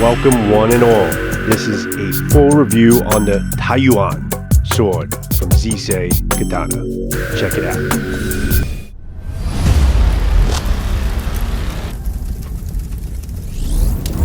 Welcome one and all. This is a full review on the TUOYUAN sword from Z-SEY Katana. Check it out.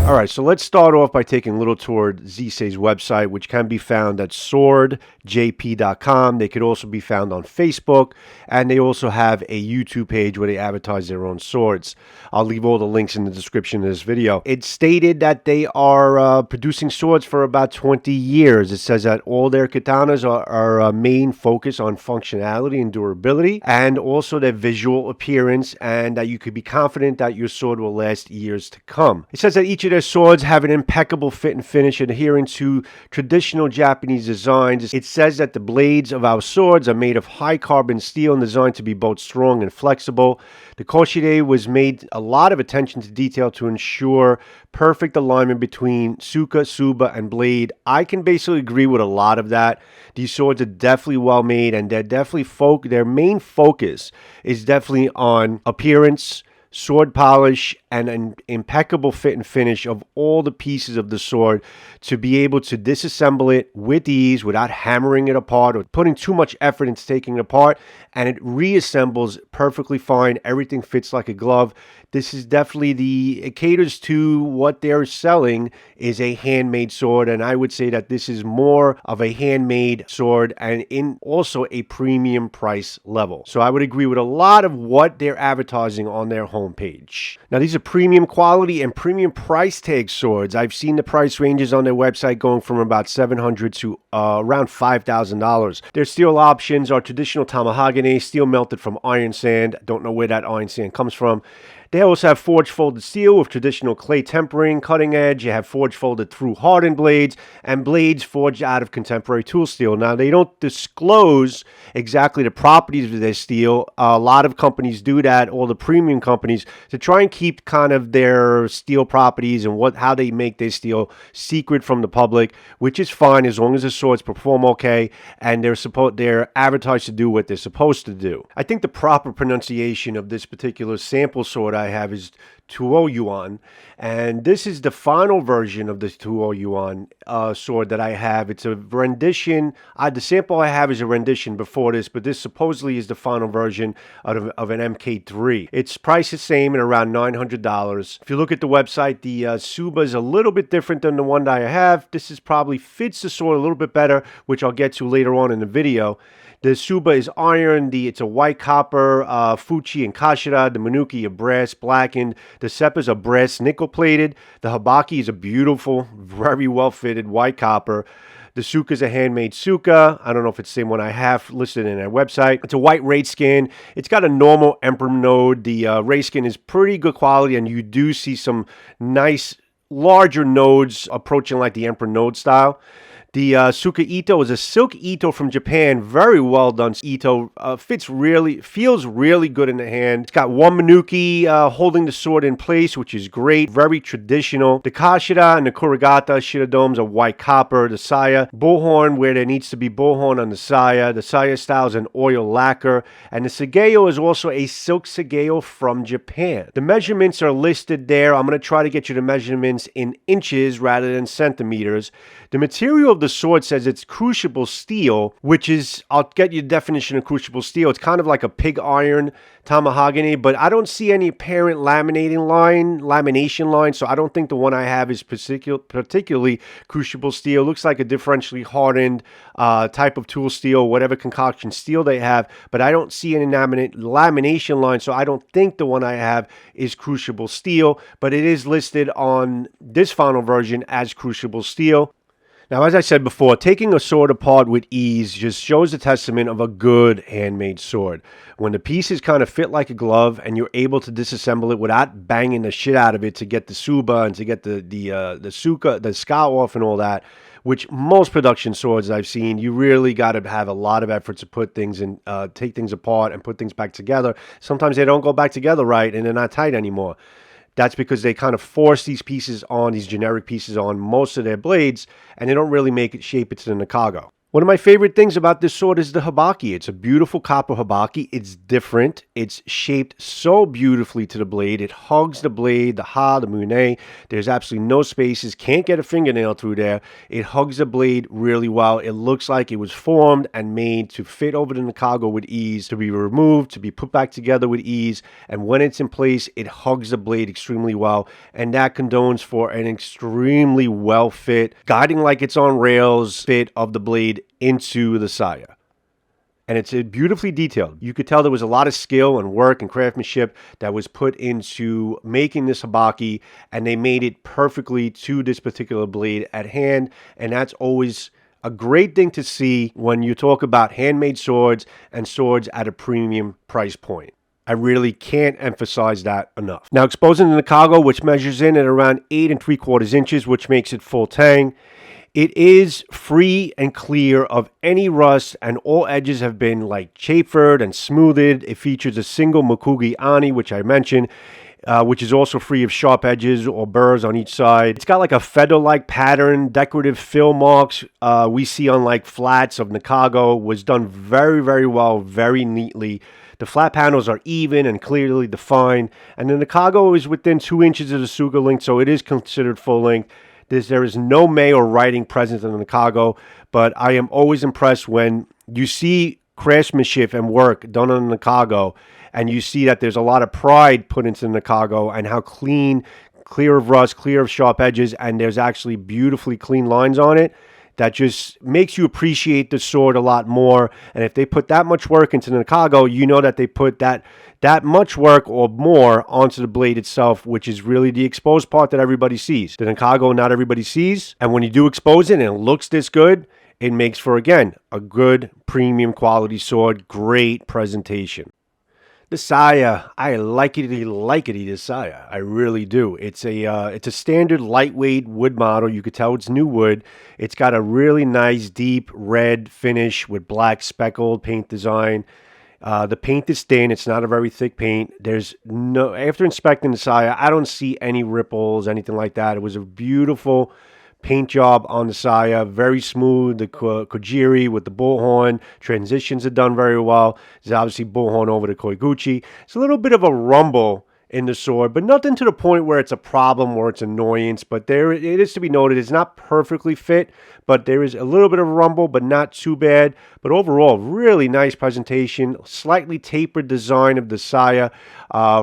Alright, so let's start off by taking a little toward Z-SEY's website, which can be found at swordjp.com. They could also be found on Facebook, and they also have a YouTube page where they advertise their own swords. I'll leave all the links in the description of this video. It's stated that they are producing swords for about 20 years. It says that all their katanas are main focus on functionality and durability, and also their visual appearance, and that you could be confident that your sword will last years to come. It says that each of their swords have an impeccable fit and finish adhering to traditional Japanese designs. It says that the blades of our swords are made of high carbon steel and designed to be both strong and flexible. The koshide was made a lot of attention to detail to ensure perfect alignment between suka, suba, and blade. I can basically agree with a lot of that. These swords are definitely well made, and they're definitely their main focus is definitely on appearance, sword polish, and an impeccable fit and finish of all the pieces of the sword to be able to disassemble it with ease without hammering it apart or putting too much effort into taking it apart, and it reassembles perfectly fine. Everything fits like a glove. This is definitely it caters to what they're selling is a handmade sword, and I would say that this is more of a handmade sword and in also a premium price level. So I would agree with a lot of what they're advertising on their homepage. Now these are premium quality and premium price tag swords. I've seen the price ranges on their website going from about $700 to around $5,000. Their steel options are traditional tamahagane, steel melted from iron sand. Don't know where that iron sand comes from. They also have forged folded steel with traditional clay tempering, cutting edge. You have forged folded through hardened blades and blades forged out of contemporary tool steel. Now, they don't disclose exactly the properties of their steel. A lot of companies do that, all the premium companies, to try and keep kind of their steel properties and how they make their steel secret from the public, which is fine as long as the swords perform okay and they're advertised to do what they're supposed to do. I think the proper pronunciation of this particular sample sword I have is TUOYUAN, and this is the final version of the TUOYUAN sword that I have. It's a rendition. The sample I have is a rendition before this, but this supposedly is the final version of an MK3. Its price is same at around $900. If you look at the website, the Suba is a little bit different than the one that I have. This is probably fits the sword a little bit better, which I'll get to later on in the video. The Suba is iron, it's a white copper, Fuchi and Kashira. The Manuki are brass, blackened. The Seppas are brass, nickel plated. The Habaki is a beautiful, very well fitted white copper. The Suka is a handmade Suka. I don't know if it's the same one I have listed in their website. It's a white raid skin. It's got a normal Emperor node. The raid skin is pretty good quality, and you do see some nice larger nodes approaching like the Emperor node style. The Suka Ito is a silk Ito from Japan. Very well done Ito. Feels really good in the hand. It's got one Manuki holding the sword in place, which is great. Very traditional. The Kashira and the Kuragata Shiradomes are white copper. The Saya bullhorn where there needs to be bullhorn on the Saya. The Saya style is an oil lacquer. And the Sageo is also a silk Sageo from Japan. The measurements are listed there. I'm going to try to get you the measurements in inches rather than centimeters. The material of the sword says it's crucible steel, which is, I'll get you the definition of crucible steel. It's kind of like a pig iron tamahagane, but I don't see any apparent lamination line, so I don't think the one I have is particularly crucible steel. Looks like a differentially hardened type of tool steel, whatever concoction steel they have, but I don't see any lamination line, so I don't think the one I have is crucible steel, but it is listed on this final version as crucible steel. Now, as I said before, taking a sword apart with ease just shows a testament of a good handmade sword. When the pieces kind of fit like a glove and you're able to disassemble it without banging the shit out of it to get the Suba and to get the Suka, the ska off and all that, which most production swords I've seen, you really got to have a lot of effort to put things in, take things apart and put things back together. Sometimes they don't go back together right and they're not tight anymore. That's because they kind of force these pieces on, these generic pieces on most of their blades, and they don't really shape it to the Nakago. One of my favorite things about this sword is the habaki. It's a beautiful copper habaki. It's different. It's shaped so beautifully to the blade. It hugs the blade, the ha, the mune. There's absolutely no spaces. Can't get a fingernail through there. It hugs the blade really well. It looks like it was formed and made to fit over the Nakago with ease, to be removed, to be put back together with ease. And when it's in place, it hugs the blade extremely well. And that condones for an extremely well fit, guiding like it's on rails fit of the blade into the saya. And it's beautifully detailed. You could tell there was a lot of skill and work and craftsmanship that was put into making this habaki, and they made it perfectly to this particular blade at hand. And that's always a great thing to see when you talk about handmade swords and swords at a premium price point. I really can't emphasize that enough. Now, exposing the Nakago, which measures in at around 8 3/4 inches, which makes it full tang. It is free and clear of any rust, and all edges have been like chamfered and smoothed. It features a single Makugi ani, which I mentioned, which is also free of sharp edges or burrs on each side. It's got like a feather-like pattern, decorative fill marks we see on like flats of Nakago. Was done very, very well, very neatly. The flat panels are even and clearly defined, and the Nakago is within 2 inches of the Suga length, so it is considered full length. There is no May or writing present in the Nakago, but I am always impressed when you see craftsmanship and work done on the Nakago, and you see that there's a lot of pride put into the Nakago and how clean, clear of rust, clear of sharp edges, and there's actually beautifully clean lines on it. That just makes you appreciate the sword a lot more. And if they put that much work into the Nakago, you know that they put that much work or more onto the blade itself, which is really the exposed part that everybody sees. The Nakago, not everybody sees. And when you do expose it and it looks this good, it makes for, again, a good premium quality sword. Great presentation. The saya, I likety the saya. I really do. It's a standard lightweight wood model. You could tell it's new wood. It's got a really nice deep red finish with black speckled paint design. The paint is thin. It's not a very thick paint. There's no, after inspecting the saya, I don't see any ripples, anything like that. It was a beautiful paint job on the saya, very smooth. The Kojiri with the bullhorn transitions are done very well. There's obviously bullhorn over the Koiguchi. It's a little bit of a rumble in the sword, but nothing to the point where it's a problem or it's annoyance. But there, it is to be noted, it's not perfectly fit, but there is a little bit of a rumble, but not too bad. But overall, really nice presentation. Slightly tapered design of the saya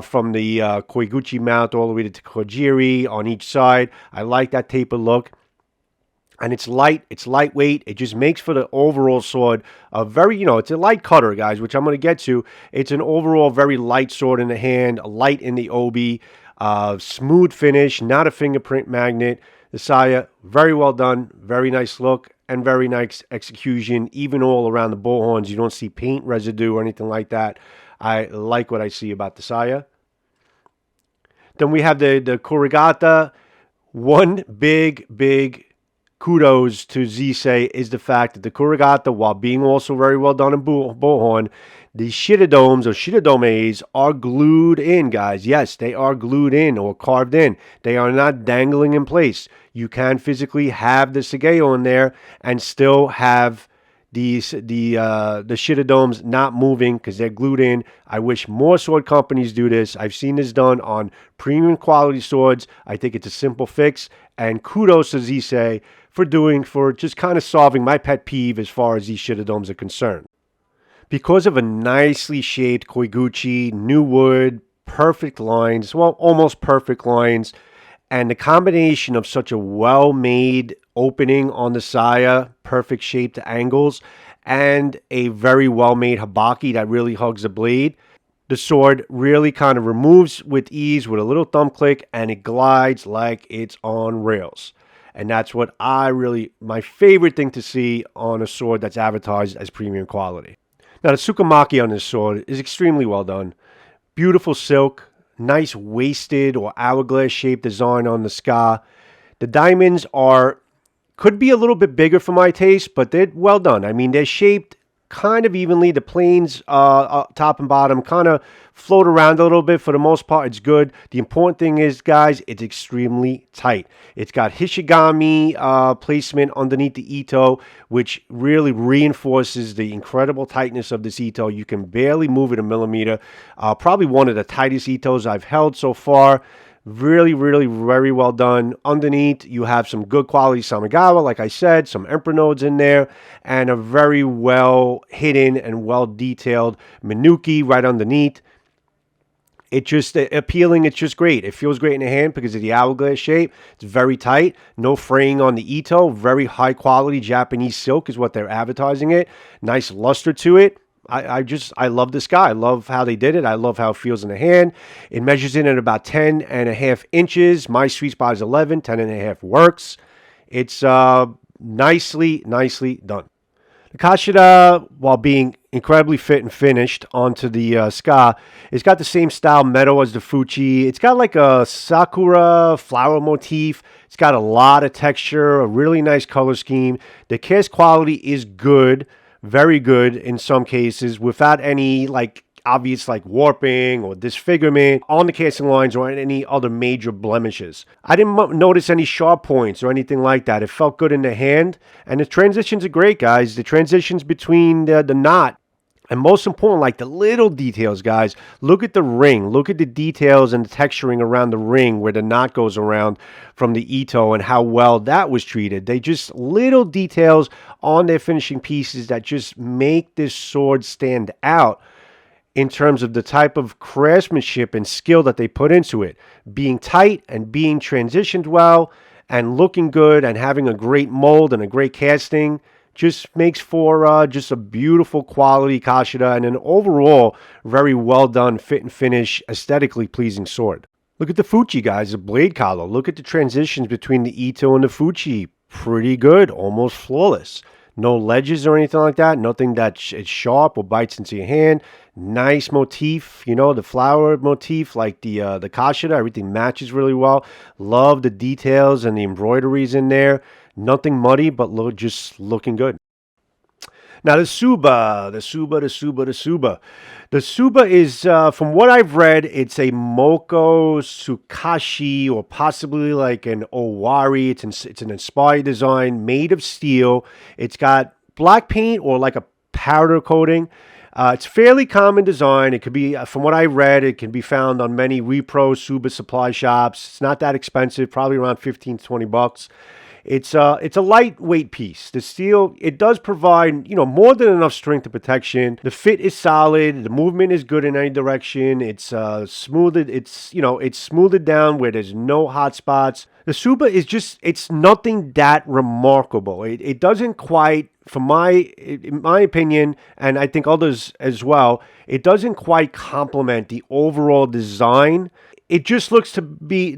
from the Koiguchi mount all the way to Kojiri on each side. I like that tapered look. And it's light, it's lightweight. It just makes for the overall sword a very, it's a light cutter, guys, which I'm going to get to. It's an overall very light sword in the hand, light in the obi, smooth finish, not a fingerprint magnet. The saya, very well done, very nice look, and very nice execution. Even all around the bullhorns, you don't see paint residue or anything like that. I like what I see about the saya. Then we have the Kurigata. One big kudos to Z-SEY is the fact that the Kurigata, while being also very well done in bullhorn, the shitadomes or shitadomes are glued in, guys. Yes, they are glued in or carved in. They are not dangling in place. You can physically have the Sageo in there and still have the shitadomes not moving because they're glued in. I wish more sword companies do this. I've seen this done on premium quality swords. I think it's a simple fix, and kudos to Z-SEY for just kind of solving my pet peeve as far as these shitadomes are concerned. Because of a nicely shaped Koiguchi, new wood, perfect lines, well, almost perfect lines, and the combination of such a well-made opening on the saya, perfect shaped angles, and a very well-made habaki that really hugs the blade, the sword really kind of removes with ease with a little thumb click, and it glides like it's on rails. And that's what my favorite thing to see on a sword that's advertised as premium quality. Now, the Tsukamaki on this sword is extremely well done. Beautiful silk, nice waisted or hourglass shaped design on the ska. The diamonds could be a little bit bigger for my taste, but they're well done. I mean, they're shaped kind of evenly. The planes, top and bottom, kind of float around a little bit. For the most part, it's good. The important thing is, guys, it's extremely tight. It's got Hishigami placement underneath the Ito, which really reinforces the incredible tightness of this Ito. You can barely move it a millimeter. Probably one of the tightest Itos I've held so far. Really, really, very well done. Underneath, you have some good quality Samigawa, like I said, some Emperor nodes in there, and a very well hidden and well detailed Manuki right underneath. It's just appealing. It's just great. It feels great in the hand because of the hourglass shape. It's very tight. No fraying on the Ito. Very high quality Japanese silk is what they're advertising it. Nice luster to it. I love this guy. I love how they did it. I love how it feels in the hand. It measures in at about 10.5 inches. My sweet spot is 11. 10.5 works. It's nicely done. The Kashida, while being incredibly fit and finished onto the ska, it's got the same style metal as the Fuchi. It's got like a sakura flower motif. It's got a lot of texture, a really nice color scheme. The cast quality is good. Very good in some cases without any like obvious like warping or disfigurement on the casting lines or any other major blemishes. I didn't notice any sharp points or anything like that. It felt good in the hand, and the transitions are great, guys. The transitions between the knot, and most important, like the little details, guys. Look at the ring. Look at the details and the texturing around the ring where the knot goes around from the Ito and how well that was treated. They just little details on their finishing pieces that just make this sword stand out in terms of the type of craftsmanship and skill that they put into it. Being tight and being transitioned well and looking good and having a great mold and a great casting just makes for just a beautiful quality Kashida and an overall very well done fit and finish, aesthetically pleasing sword. Look at the Fuchi, guys, the blade collar. Look at the transitions between the Ito and the Fuchi. Pretty good, almost flawless. No ledges or anything like that. Nothing that is sharp or bites into your hand. Nice motif, you know, the flower motif, like the Kashida. Everything matches really well. Love the details and the embroideries in there. Nothing muddy, but just looking good. Now the Suba. The Suba is, from what I've read, it's a Moko Tsukashi or possibly like an Owari. It's an inspired design made of steel. It's got black paint or like a powder coating. It's fairly common design. It could be, from what I read, it can be found on many repro Suba supply shops. It's not that expensive, probably around 15 to 20 bucks. It's a lightweight piece. The steel, it does provide, more than enough strength and protection. The fit is solid. The movement is good in any direction. It's smoothed. It's smoothed down where there's no hot spots. The Suba is just, it's nothing that remarkable. It doesn't quite, in my opinion, and I think others as well, it doesn't quite complement the overall design. It just looks to me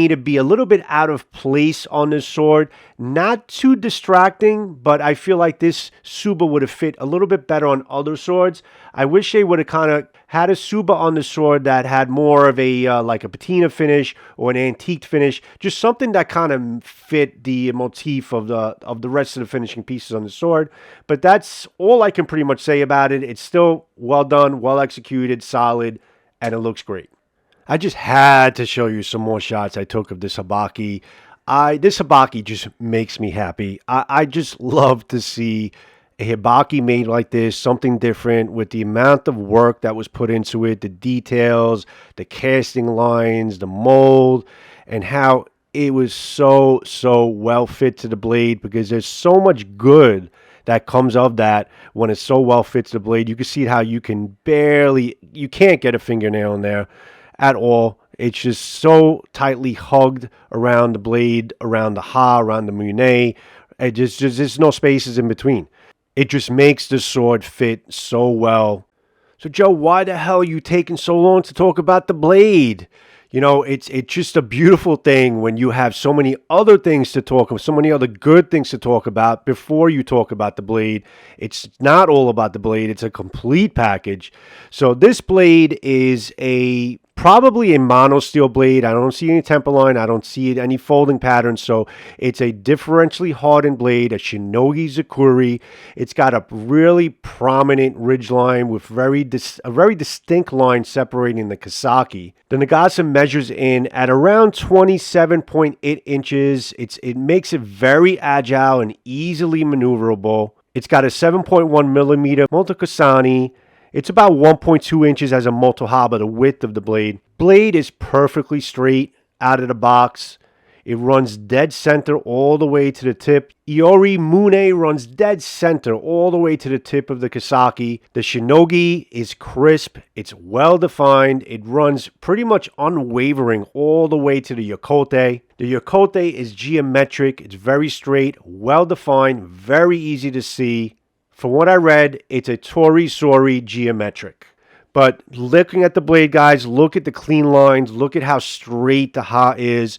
to be a little bit out of place on this sword. Not too distracting, but I feel like this Suba would have fit a little bit better on other swords. I wish they would have kind of had a Suba on the sword that had more of a like a patina finish or an antique finish, just something that kind of fit the motif of the rest of the finishing pieces on the sword. But that's all I can pretty much say about it. It's still well done, well executed, solid, and it looks great. I just had to show you some more shots I took of this Habaki. This Habaki just makes me happy. I just love to see a Habaki made like this, something different with the amount of work that was put into it, the details, the casting lines, the mold, and how it was so well fit to the blade, because there's so much good that comes of that when it's so well fit to the blade. You can see how you can't get a fingernail in there at all. It's just so tightly hugged around the blade, around the around the Mune. There's no spaces in between. It just makes the sword fit so well. So Joe, why the hell are you taking so long to talk about the blade? It's just a beautiful thing when you have so many other things to talk about, so many other good things to talk about before you talk about the blade. It's not all about the blade. It's a complete package. So this blade is a probably a mono steel blade. I don't see any temper line. I don't see any folding patterns. So it's a differentially hardened blade, a Shinogi Zakuri. It's got a really prominent ridge line with a very distinct line separating the Kasaki. The Nagasa measures in at around 27.8 inches. It makes it very agile and easily maneuverable. It's got a 7.1 millimeter Multikasani. It's about 1.2 inches as a Motohaba, the width of the blade. Blade is perfectly straight out of the box. It runs dead center all the way to the tip. Iori Mune runs dead center all the way to the tip of the Kasaki. The Shinogi is crisp. It's well defined. It runs pretty much unwavering all the way to the Yokote. The Yokote is geometric. It's very straight, well defined, very easy to see. From what I read, it's a Tori Sori geometric. But looking at the blade, guys, look at the clean lines. Look at how straight the ha is.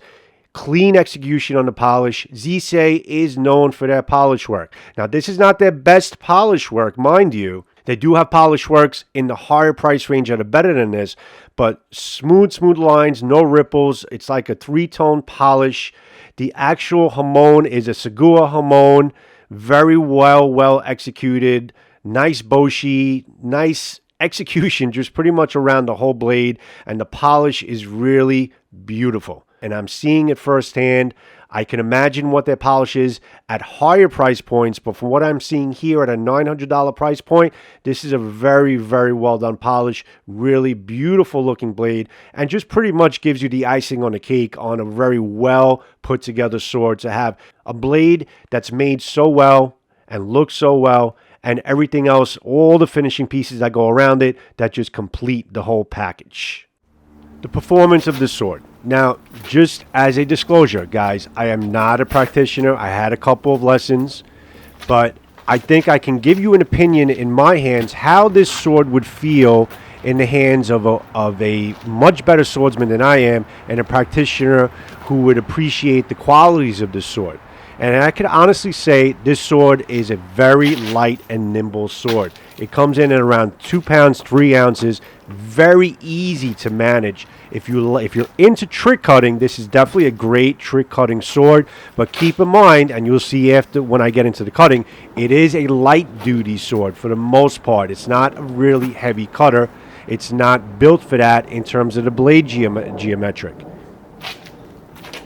Clean execution on the polish. Z-SEY is known for their polish work. Now, this is not their best polish work, mind you. They do have polish works in the higher price range that are better than this. But smooth lines, no ripples. It's like a three-tone polish. The actual hamon is a Segua hamon. Very well executed. Nice boshi. Nice execution just pretty much around the whole blade. And the polish is really beautiful. And I'm seeing it firsthand. I can imagine what their polish is at higher price points. But from what I'm seeing here at a $900 price point, this is a very well done polish. Really beautiful looking blade. And just pretty much gives you the icing on the cake on a very well put together sword. To have a blade that's made so well and looks so well. And everything else, all the finishing pieces that go around it, that just complete the whole package. The performance of the sword. Now, just as a disclosure, guys, I am not a practitioner. I had a couple of lessons, but I think I can give you an opinion in my hands how this sword would feel in the hands of a much better swordsman than I am, and a practitioner who would appreciate the qualities of this sword. And I can honestly say this sword is a very light and nimble sword. It comes in at around 2 pounds, 3 ounces. Very easy to manage. If you're into trick cutting, this is definitely a great trick cutting sword. But keep in mind, and you'll see after when I get into the cutting, it is a light duty sword for the most part. It's not a really heavy cutter. It's not built for that in terms of the blade geometric.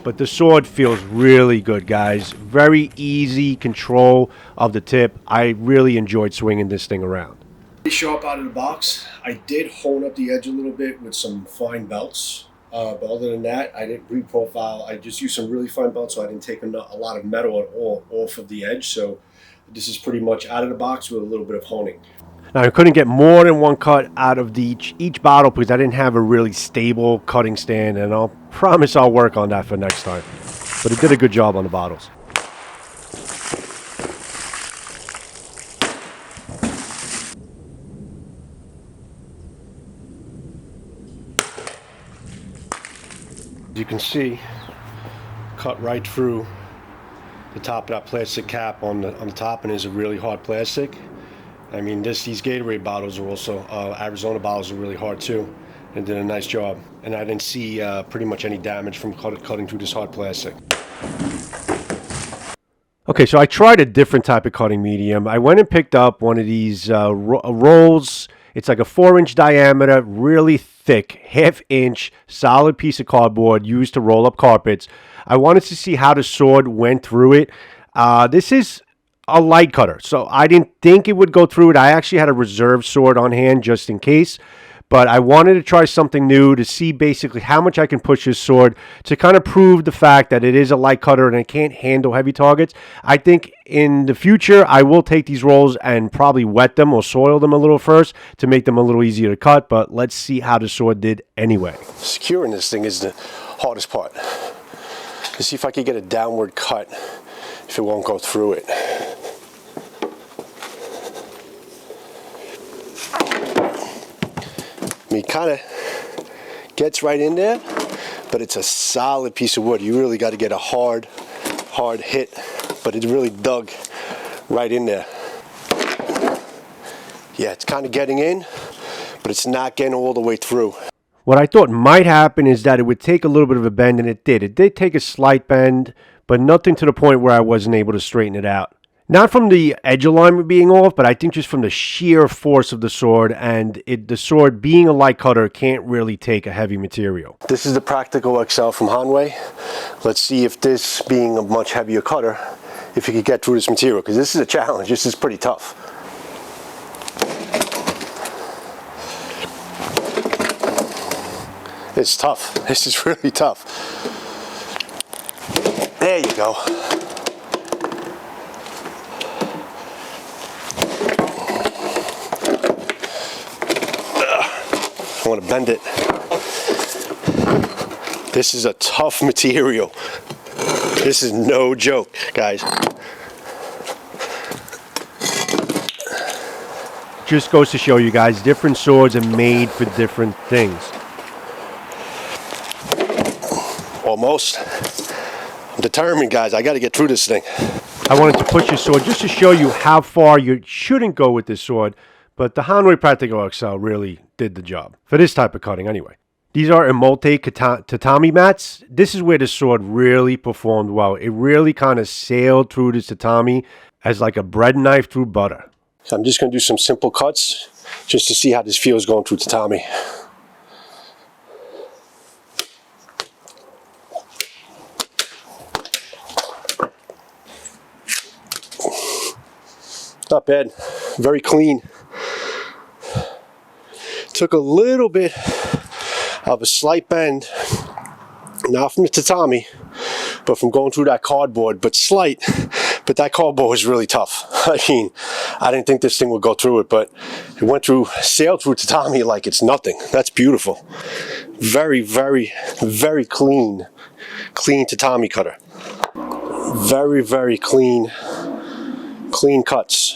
But the sword feels really good, guys. Very easy control of the tip. I really enjoyed swinging this thing around. Pretty sharp out of the box. I did hone up the edge a little bit with some fine belts. But other than that, I didn't re-profile. I just used some really fine belts, so I didn't take a lot of metal at all off of the edge. So this is pretty much out of the box with a little bit of honing. Now, I couldn't get more than one cut out of each bottle because I didn't have a really stable cutting stand, and I'll promise I'll work on that for next time. But it did a good job on the bottles. As you can see, cut right through the top of that plastic cap on the top, and is a really hard plastic. I mean, these Gatorade bottles are also, Arizona bottles are really hard too, and did a nice job. And I didn't see pretty much any damage from cutting through this hard plastic. Okay, so I tried a different type of cutting medium. I went and picked up one of these rolls. It's like a 4-inch diameter, really thick, half-inch, solid piece of cardboard used to roll up carpets. I wanted to see how the sword went through it. This is a light cutter, so I didn't think it would go through it. I actually had a reserve sword on hand just in case, but I wanted to try something new to see basically how much I can push this sword to kind of prove the fact that it is a light cutter and it can't handle heavy targets. I think in the future I will take these rolls and probably wet them or soil them a little first to make them a little easier to cut, but let's see how the sword did anyway. Securing this thing is the hardest part. Let's see if I can get a downward cut if it won't go through it. I mean, it kind of gets right in there, but it's a solid piece of wood. You really got to get a hard hit, but it really dug right in there. Yeah, it's kind of getting in, but it's not getting all the way through. What I thought might happen is that it would take a little bit of a bend, and it did. It did take a slight bend, but nothing to the point where I wasn't able to straighten it out. Not from the edge alignment being off, but I think just from the sheer force of the sword, and the sword being a light cutter can't really take a heavy material. This is the Practical XL from Hanway. Let's see if this, being a much heavier cutter, if you could get through this material, because this is a challenge. This is pretty tough. It's tough. This is really tough. There you go. I want to bend it. This is a tough material. This is no joke, guys. Just goes to show you guys, different swords are made for different things. Almost. I'm determined, guys. I got to get through this thing. I wanted to push your sword just to show you how far you shouldn't go with this sword, but the Hanway Practical XL really did the job. For this type of cutting, anyway. These are Emolte tatami mats. This is where the sword really performed well. It really kind of sailed through this tatami as like a bread knife through butter. So I'm just going to do some simple cuts just to see how this feels going through tatami. Not bad, very clean. Took a little bit of a slight bend, not from the tatami, but from going through that cardboard, but slight. But that cardboard was really tough. I mean, I didn't think this thing would go through it, but it went through, sailed through tatami like it's nothing. That's beautiful. Very, very, very clean tatami cutter. Very, very clean cuts.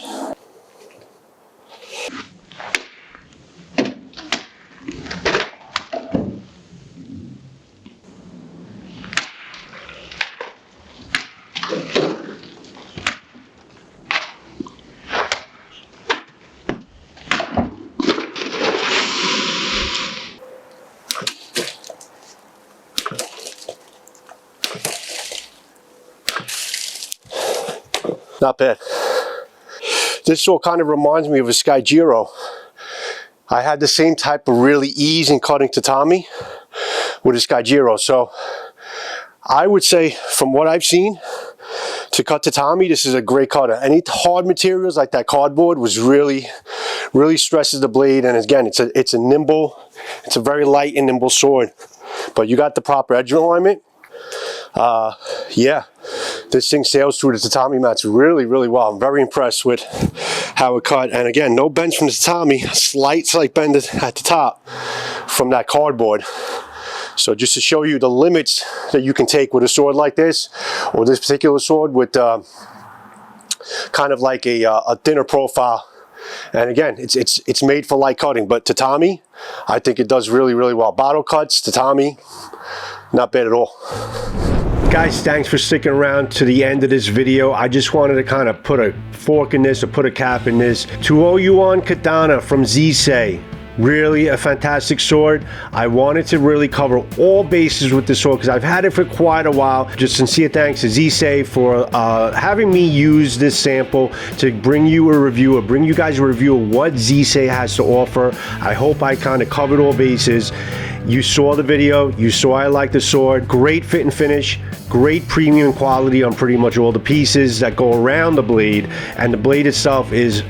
Not bad. This sword kind of reminds me of a Skyjiro. I had the same type of really ease in cutting tatami with a Skyjiro. So I would say, from what I've seen, to cut tatami, this is a great cutter. Any hard materials like that cardboard was really stresses the blade. And again, it's a nimble, it's a very light and nimble sword. But you got the proper edge alignment. Yeah, this thing sails through the tatami mats really, really well. I'm very impressed with how it cut. And again, no bends from the tatami, slight bend at the top from that cardboard. So just to show you the limits that you can take with a sword like this, or this particular sword with kind of like a thinner profile. And again, it's made for light cutting, but tatami, I think it does really, really well. Bottle cuts, tatami, not bad at all. Guys, thanks for sticking around to the end of this video. I just wanted to kind of put a fork in this, or put a cap in this. TUOYUAN Katana from Z-SEY. Really a fantastic sword. I wanted to really cover all bases with this sword because I've had it for quite a while. Just sincere thanks to Z-SEY for having me use this sample to bring you a review, or bring you guys a review of what Z-SEY has to offer. I hope I kind of covered all bases. You saw the video, you saw I like the sword. Great fit and finish, great premium quality on pretty much all the pieces that go around the blade, and the blade itself is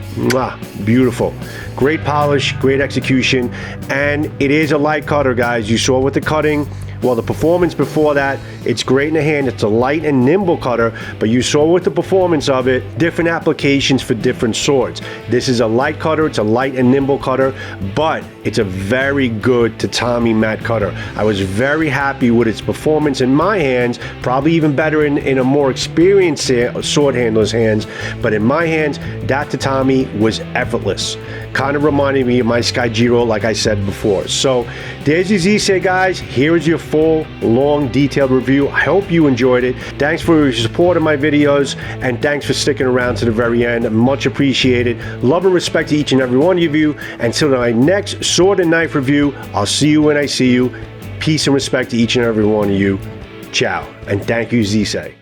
beautiful. Great polish, great execution, and it is a light cutter, guys. You saw with the cutting, well, the performance before that, it's great in the hand. It's a light and nimble cutter, but you saw with the performance of it, different applications for different swords. This is a light cutter, it's a light and nimble cutter, but it's a very good tatami mat cutter. I was very happy with its performance in my hands, probably even better in a more experienced sword handler's hands, but in my hands, that tatami was effortless. Kind of reminded me of my Skyjiro, like I said before. So there's your Z-SEY, guys. Here is your full, long, detailed review review. I hope you enjoyed it. Thanks for your support of my videos, and thanks for sticking around to the very end. Much appreciated. Love and respect to each and every one of you. Until my next sword and knife review, I'll see you when I see you. Peace and respect to each and every one of you. Ciao, and thank you, Z-SEY.